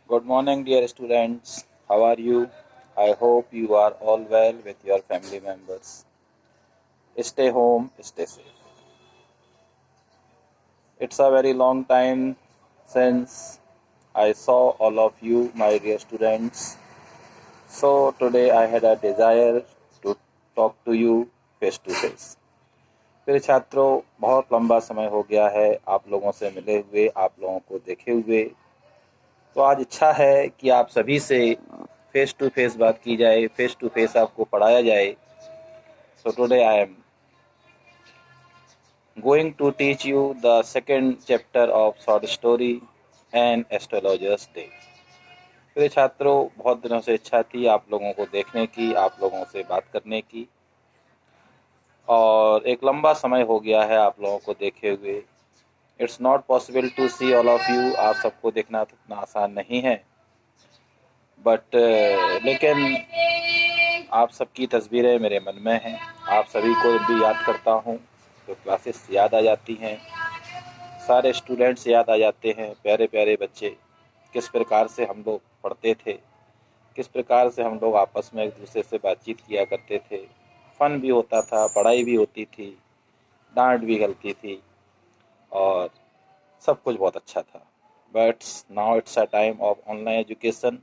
Good morning, dear students. How are you? I hope you are all well with your family members. Stay home, stay safe. It's a very long time since I saw all of you, my dear students. So today I had a desire to talk to you face to face. फिर छात्रों, बहुत लंबा समय हो गया है आप लोगों से मिले हुए, आप लोगों को देखे हुए। तो आज इच्छा है कि आप सभी से फेस टू फेस बात की जाए, फेस टू फेस आपको पढ़ाया जाए। So today I am going to teach you the second chapter of short story and astrologer's day. मेरे छात्रों, बहुत दिनों से इच्छा थी आप लोगों को देखने की, आप लोगों से बात करने की, और एक लंबा समय हो गया है आप लोगों को देखे हुए। It's not possible to see all of you, आप सबको देखना तो इतना आसान नहीं है, बट लेकिन आप सबकी तस्वीरें मेरे मन में हैं। आप सभी को जब भी याद करता हूँ तो क्लासेस याद आ जाती हैं, सारे स्टूडेंट्स याद आ जाते हैं, प्यारे प्यारे बच्चे। किस प्रकार से हम लोग पढ़ते थे, किस प्रकार से हम लोग आपस में एक दूसरे से बातचीत किया करते थे। फन भी होता था, पढ़ाई भी होती थी, डांट भी गलती थी, और सब कुछ बहुत अच्छा था। But now it's a time of online education.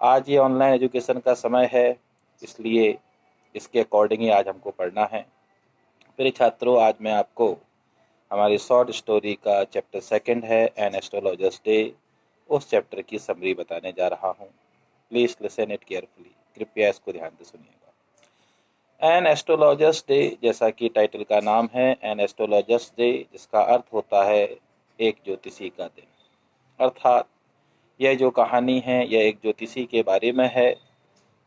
आज ये ऑनलाइन एजुकेशन का समय है, इसलिए इसके अकॉर्डिंग ही आज हमको पढ़ना है। मेरे छात्रों, आज मैं आपको हमारी शॉर्ट स्टोरी का चैप्टर सेकंड है एन एस्ट्रोलॉजर्स डे, उस चैप्टर की समरी बताने जा रहा हूँ। प्लीज़ लिसन इट केयरफुली, कृपया इसको ध्यान से सुनिएगा। एन एस्ट्रोलॉजर्स डे, जैसा कि टाइटल का नाम है, एन एस्ट्रोलॉजर्स डे, जिसका अर्थ होता है एक ज्योतिषी का दिन। अर्थात यह जो कहानी है यह एक ज्योतिषी के बारे में है,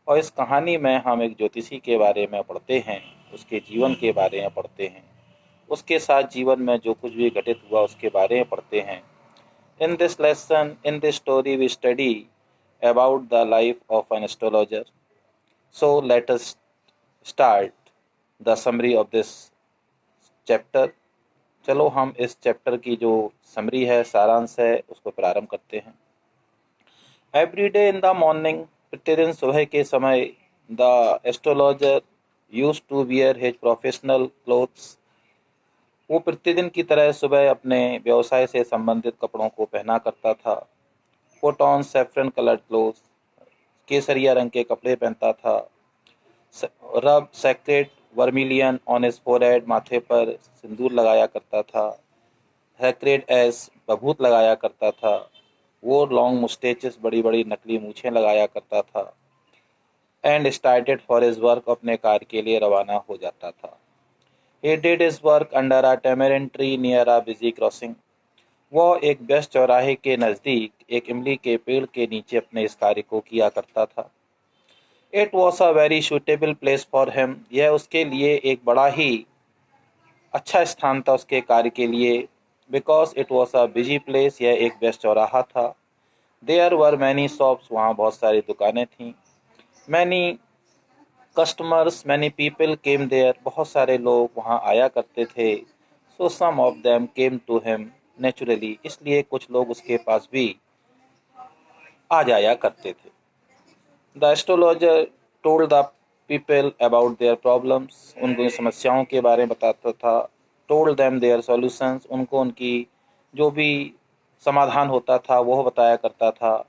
और इस कहानी में हम एक ज्योतिषी के बारे में पढ़ते हैं, उसके जीवन के बारे में पढ़ते हैं, उसके साथ जीवन में जो कुछ भी घटित हुआ उसके बारे में पढ़ते हैं। In this lesson, in this story we study about the life of an astrologer. So let us start the summary of this chapter. चलो हम इस चैप्टर की जो समरी है, सारांश है, उसको प्रारंभ करते हैं। Every day in the morning, प्रतिदिन सुबह के समय, the astrologer used to wear his professional clothes. वो प्रतिदिन की तरह सुबह अपने व्यवसाय से संबंधित कपड़ों को पहना करता था। Put on saffron coloured cloth, केसरिया रंग के कपड़े पहनता था। Rub sacred vermilion on his forehead, माथे पर सिंदूर लगाया करता था। सेक्रेट एस, बभूत लगाया करता था। वो लॉन्ग मुस्टेचेस, बड़ी बड़ी नकली मूछें लगाया करता था। And started for his work, अपने कार्य के लिए रवाना हो जाता था। He did his work under a tamarind tree near a busy crossing. वो एक व्यस्त चौराहे के नज़दीक एक इमली के पेड़ के नीचे अपने इस कार्य को किया करता था। It was a very suitable place for him. यह उसके लिए एक बड़ा ही अच्छा स्थान था उसके कार्य के लिए। Because it was a busy place, यह एक व्यस्त चौराहा था। There were many shops, वहाँ बहुत सारी दुकानें थीं। Many customers, many people came there, बहुत सारे लोग वहाँ आया करते थे। So some of them came to him naturally, इसलिए कुछ लोग उसके पास भी आ जाया करते थे। The astrologer told the people about their problems, उनको समस्याओं के बारे में बताता था। टोल्ड देम देयर सॉल्यूशंस, उनको उनकी जो भी समाधान होता था वह बताया करता था।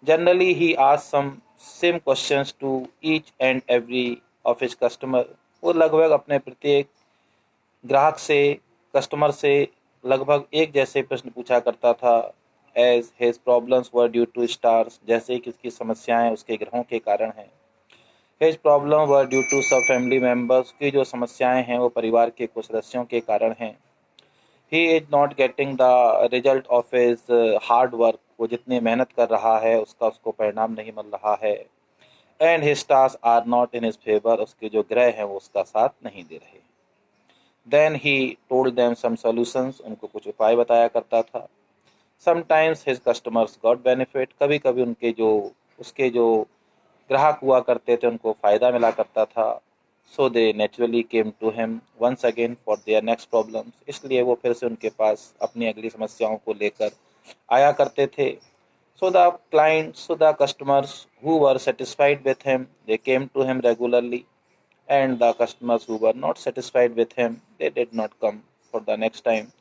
Generally he asked some same questions to each and every of his customer, वो लगभग अपने प्रत्येक ग्राहक से, कस्टमर से लगभग एक जैसे प्रश्न पूछा करता था। As his problems were due to stars, जैसे कि उसकी समस्याएं उसके ग्रहों के कारण हैं। His problem were due to सब फैमिली मेम्बर्स, की जो समस्याएं हैं वो परिवार के कुछ सदस्यों के कारण हैं। He is not getting the result of his hard work, वो जितनी मेहनत कर रहा है उसका उसको परिणाम नहीं मिल रहा है। And his stars are not in his favour, उसके जो ग्रह हैं वो उसका साथ नहीं दे रहे। Then he told them some solutions, उनको कुछ उपाय बताया करता था। Sometimes his customers got benefit, कभी कभी उनके जो उसके जो ग्राहक हुआ करते थे उनको फ़ायदा मिला करता था। So they naturally came to him once again for their next problems, इसलिए वो फिर से उनके पास अपनी अगली समस्याओं को लेकर आया करते थे। So the customers who were satisfied with him, they came to him regularly, and the customers who were not satisfied with him, they did not come for the next time.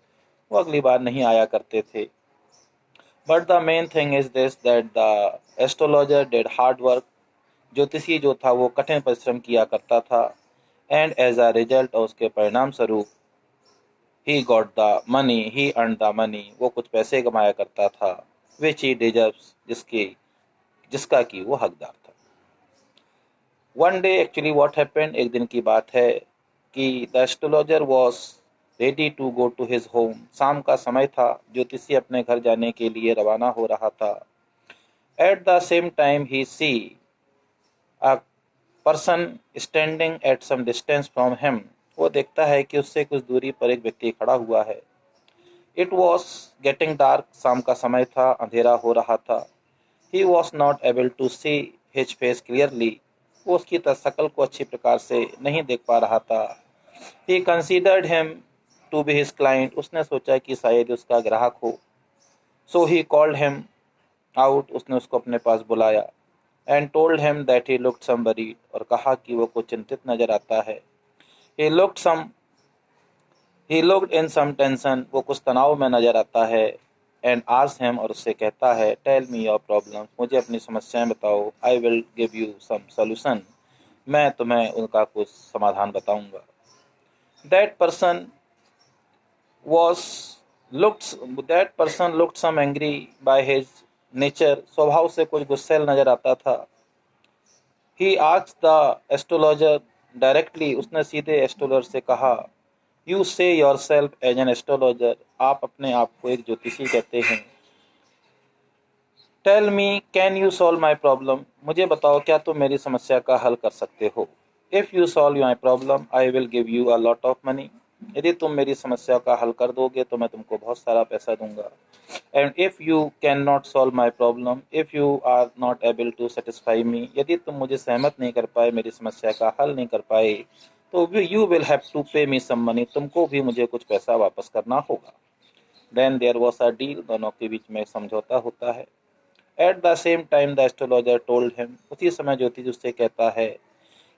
वो अगली बार नहीं आया करते थे. But the main thing is this, that the astrologer did hard work. ज्योतिषी जो था वो कठिन परिश्रम किया करता था. And as a result, और उसके परिणाम स्वरूप, he got the money, he earned the money, वो कुछ पैसे कमाया करता था, which he deserves, जिसका कि वो हकदार था. One day actually what happened, एक दिन की बात है कि the astrologer was ready to go to his home. शाम का समय था, ज्योतिषी अपने घर जाने के लिए रवाना हो रहा था. At the same time he see a person standing at some distance from him. वो देखता है कि उससे कुछ दूरी पर एक व्यक्ति खड़ा हुआ है. It was getting dark. शाम का समय था, अंधेरा हो रहा था. He was not able to see his face clearly. वो उसकी शक्ल को अच्छी प्रकार से नहीं देख पा रहा था. He considered him to be his client. उसने सोचा कि शायद उसका ग्राहक हो. So he called him out. उसने उसको अपने पास बुलाया. And told him that he looked some worried. और कहा कि वो कुछ चिंतित नजर आता है. He looked in some tension. वो कुछ तनाव में नजर आता है. And asked him, और उससे कहता है, tell me your problems. मुझे अपनी समस्याएं बताओ. I will give you some solution. मैं तुम्हें उनका कुछ समाधान बताऊंगा. That person looked some angry by his nature. स्वभाव से कुछ गुस्सैल नजर आता था. He asked the astrologer directly. उसने सीधे एस्ट्रोलॉजर से कहा, You say yourself as an astrologer. आप अपने आप को एक ज्योतिषी कहते हैं. Tell me, can you solve my problem? मुझे बताओ, क्या तुम मेरी समस्या का हल कर सकते हो? If you solve my problem, I will give you a lot of money. यदि तुम मेरी समस्या का हल कर दोगे तो मैं तुमको बहुत सारा पैसा दूंगा. And if you cannot solve my problem, if you are not able to satisfy me, यदि तुम मुझे सहमत नहीं कर पाए, मेरी समस्या का हल नहीं कर पाए, तो you will have to pay me some money. तुमको भी मुझे कुछ पैसा वापस करना होगा. Then there was a deal. दोनों के बीच में समझौता होता है. At the same time the astrologer told him. उसी समय ज्योतिष उससे कहता है.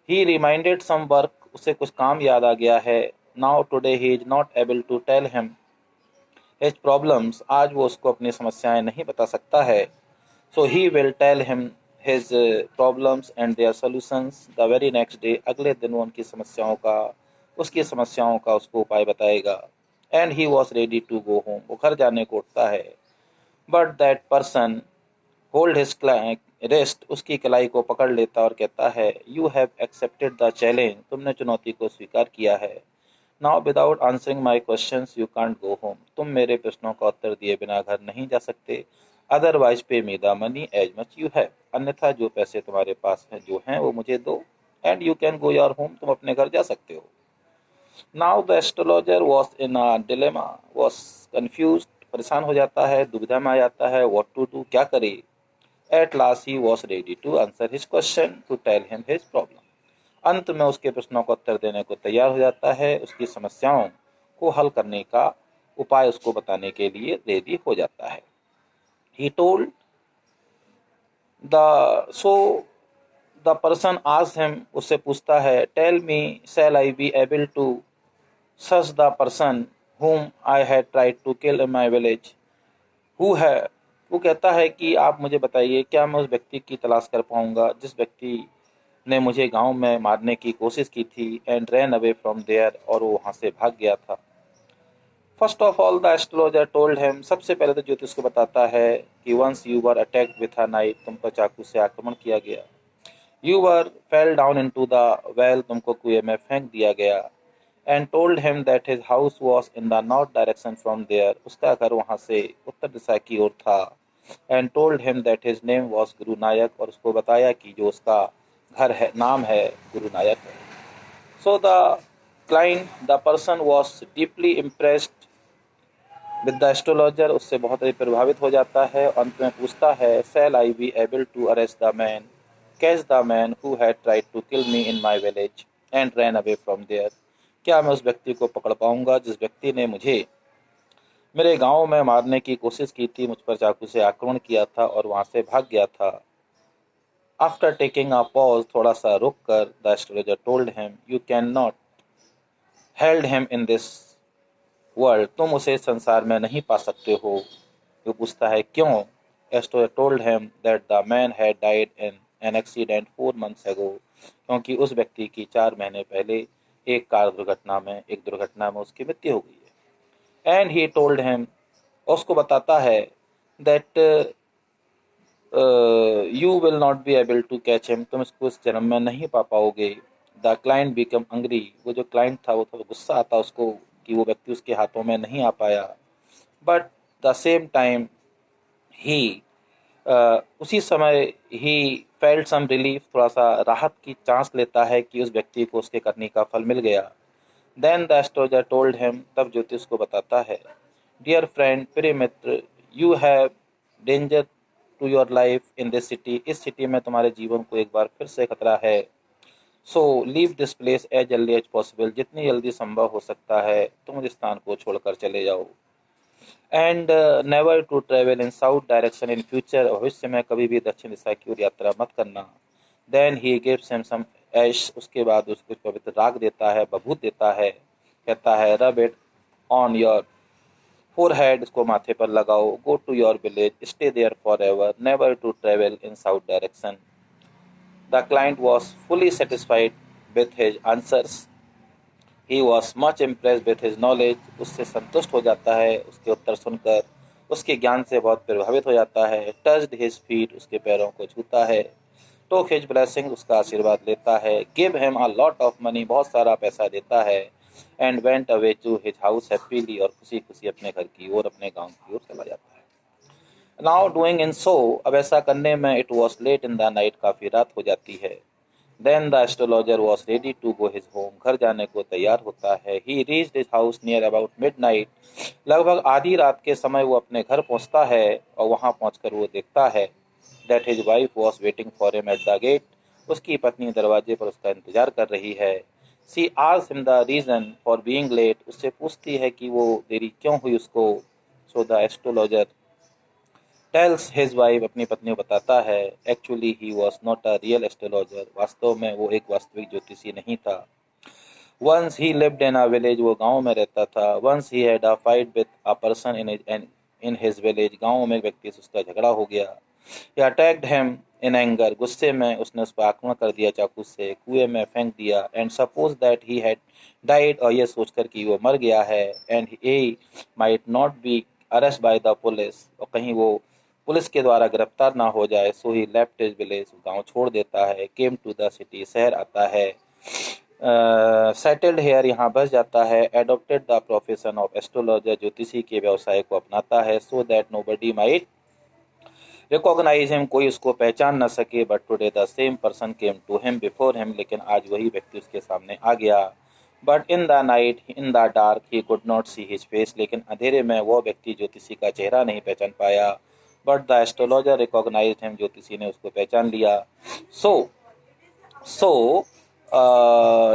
He reminded some work. उसे कुछ काम याद आ गया है. Now today he is not able to tell him his problems. आज वो उसको अपनी समस्याएं नहीं बता सकता है. So he will tell him his problems and their solutions the very next day. अगले दिन वो उसकी समस्याओं का उसको उपाय बताएगा. And he was ready to go home. वो घर जाने को उठता है. But that person hold his wrist. उसकी कलाई को पकड़ लेता और कहता है, You have accepted the challenge. तुमने चुनौती को स्वीकार किया है. Now without answering my questions you can't go home. तुम मेरे प्रश्नों का उत्तर दिए बिना घर नहीं जा सकते. Otherwise pay me the money as much you have. अन्यथा जो पैसे तुम्हारे पास हैं जो हैं वो मुझे दो. And you can go your home. तुम अपने घर जा सकते हो. Now the astrologer was in a dilemma. Was confused. परेशान हो जाता है, दुविधा में आ जाता है. What to do? क्या करे? At last he was ready to answer his question, to tell him his problem. अंत में उसके प्रश्नों का उत्तर देने को तैयार हो जाता है. उसकी समस्याओं को हल करने का उपाय उसको बताने के लिए रेडी हो जाता है. He told the person asked him. उससे पूछता है, tell me, shall I be able to search the person whom I had tried to kill in my village? वो कहता है कि आप मुझे बताइए, क्या मैं उस व्यक्ति की तलाश कर पाऊंगा जिस व्यक्ति ने मुझे गांव में मारने की कोशिश की थी. And ran away from there. और वो वहां से भाग गया था. First of all the astrologer told him. सबसे पहले तो ज्योतिष को बताता है कि once you were attacked with a knife. तुम पर चाकू से आक्रमण किया गया. You were fell down into the well. तुमको कुएं में फेंक दिया गया. And told him that his house was in the north direction from there. उसका घर वहां से उत्तर दिशा की ओर था. And told him that his name was गुरु नायक. और उसको बताया कि जो उसका घर है, नाम है गुरु नायक है. So the person was deeply impressed with the astrologer. उससे बहुत ही प्रभावित हो जाता है. अंत में पूछता है, shall I be able to arrest the man, catch the man who had tried to kill me in my village and ran away from there. क्या मैं उस व्यक्ति को पकड़ पाऊंगा जिस व्यक्ति ने मुझे मेरे गांव में मारने की कोशिश की थी, मुझ पर चाकू से आक्रमण किया था और वहां से भाग गया था। आफ्टर टेकिंग अ पॉज, थोड़ा सा रुक कर, the astrologer told him, you can not held him in this world, तुम उसे संसार में नहीं पा सकते हो। वो पूछता है क्यों? Astrologer told him that the man had died in an accident 4 months ago, क्योंकि उस व्यक्ति की 4 महीने पहले एक दुर्घटना में उसकी मृत्यु हो गई है। एंड ही टोल्ड हिम, उसको बताता है that you will not be able to catch him, तुम इसको इस जन्म में नहीं पा पाओगे। द क्लाइंट बिकम अंग्री, वो जो क्लाइंट था वो थोड़ा गुस्सा आता उसको कि वो व्यक्ति उसके हाथों में नहीं आ पाया। बट द सेम टाइम ही उसी समय ही फेल्ट सम रिलीफ, थोड़ा सा राहत की सांस लेता है कि उस व्यक्ति को उसके करने का फल मिल गया। Then the astrologer told him, तब ज्योतिष को बताता है, डियर फ्रेंड, प्रिय मित्र, you have danger to your life in this city, इस सिटी में तुम्हारे जीवन को एक बार फिर से खतरा है। So leave this place as जल्दी एज पॉसिबल, जितनी जल्दी संभव हो सकता है तुम इस स्थान को छोड़कर चले जाओ। And never to travel in south direction in future, भविष्य में कभी भी दक्षिण दिशा की ओर यात्रा मत करना। Then he gives him some ash, उसके बाद उसको पवित्र राग देता है, बभूत देता है, कहता है rub it on your forehead, इसको माथे पर लगाओ, go to your village, stay there for ever, never to travel in south direction. The client was fully satisfied with his answers, he was much impressed with his knowledge, उससे संतुष्ट हो जाता है उसके उत्तर सुनकर, उसके ज्ञान से बहुत प्रभावित हो जाता है। टच्ड हिज फीट, उसके पैरों को छूता है। टोक हिज ब्लेसिंग, उसका आशीर्वाद लेता है। Give him a lot of money, बहुत सारा पैसा देता है। And went away to his house happily, और खुशी खुशी अपने घर की ओर, अपने गांव की ओर चला जाता है। नाउ डूइंग इन सो, अब ऐसा करने में, it was late in the night, काफी रात हो जाती है। Then the astrologer was ready to go his home, घर जाने को तैयार होता है। He reached his house near about midnight, लगभग आधी रात के समय वो अपने घर पहुंचता है और वहां पहुंचकर वो देखता है that his wife was waiting for him at the gate, उसकी पत्नी दरवाजे पर उसका इंतजार कर रही है। She asked him the reason for being late, उससे पूछती है कि वो देरी क्यों हुई उसको। So the astrologer tells his wife, अपनी पत्नी को बताता है, actually he was not a real astrologer, वास्तव में वो एक वास्तविक ज्योतिषी नहीं था। Once he lived in a village, वो गांव में रहता था। Once he had a fight with a person in his village, गांव में एक व्यक्ति से उसका झगड़ा हो गया। He attacked him in anger, गुस्से में उसने उस पर आक्रमण कर दिया, चाकू से कुएं में फेंक दिया। And suppose that he had died, और यह सोचकर कि वो मर गया है। And he might not be arrest by the police, और कहीं वो पुलिस के द्वारा गिरफ्तार ना हो जाए। सो ही लेफ्ट हिज विलेज, गांव छोड़ देता है। केम टू द सिटी, शहर आता है। सेटल्ड हेयर, यहाँ बस जाता है। Adopted the profession of astrologer, ज्योतिषी के व्यवसाय को अपनाता है। So that nobody might recognize him, कोई उसको पहचान न सके। But today the same person came to him before him, लेकिन आज वही व्यक्ति उसके सामने आ गया। But in the night, in the dark, he could not see his face, लेकिन अंधेरे में वो व्यक्ति ज्योतिषी का चेहरा नहीं पहचान पाया। But the astrologer recognize him, ज्योतिषी ने उसको पहचान लिया। So so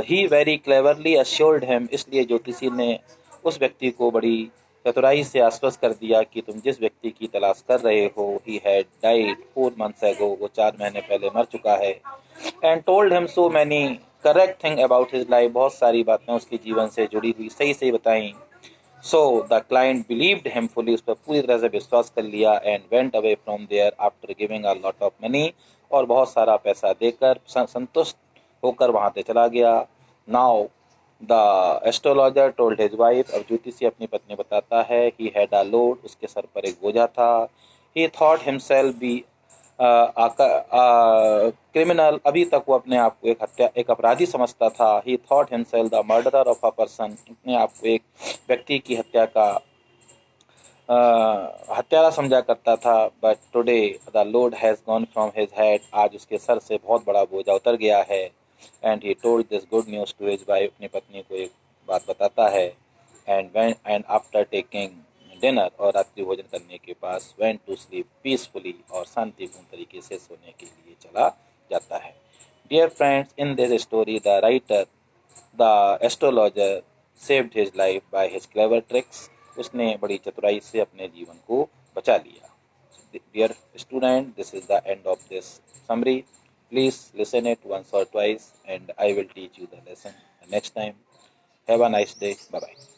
he very cleverly assured him, इसलिए ज्योतिषी ने उस व्यक्ति को बड़ी चतुराई से आश्वस्त कर दिया कि तुम जिस व्यक्ति की तलाश कर रहे हो, he had died 4 months ago, वो 4 महीने पहले मर चुका है। And told him so many correct thing about his life, बहुत सारी बातें उसके जीवन से जुड़ी हुई सही सही बताई। So the client believed him fully, उस पर पूरी तरह से विश्वास कर लिया। And went away from there after giving a lot of money, और बहुत सारा पैसा देकर संतुष्ट होकर वहां से चला गया। Now the astrologer told his wife, अब ज्योतिषी अपनी पत्नी बताता है, ही हैड अ लोड, उसके सर पर एक बोझा था। He thought himself be criminal, अभी तक वो अपने आप को एक अपराधी समझता था। He thought himself the murderer of a person, अपने आप को एक व्यक्ति की हत्या का हत्यारा समझा करता था। But today the load has gone from his head, आज उसके सर से बहुत बड़ा बोझा उतर गया है। And he told this good news to his wife, अपनी पत्नी को एक बात बताता है। एंड आफ्टर टेकिंग डिनर, और रात्रि भोजन करने के पास, वेंट टू स्लीप पीसफुली, और शांतिपूर्ण तरीके से सोने के लिए चला जाता है। Dear friends, in this story the astrologer saved his life by his clever tricks, उसने बड़ी चतुराई से अपने जीवन को बचा लिया। Dear student, this is the end of this summary. Please listen it once or twice and I will teach you the lesson next time. Have a nice day. Bye bye.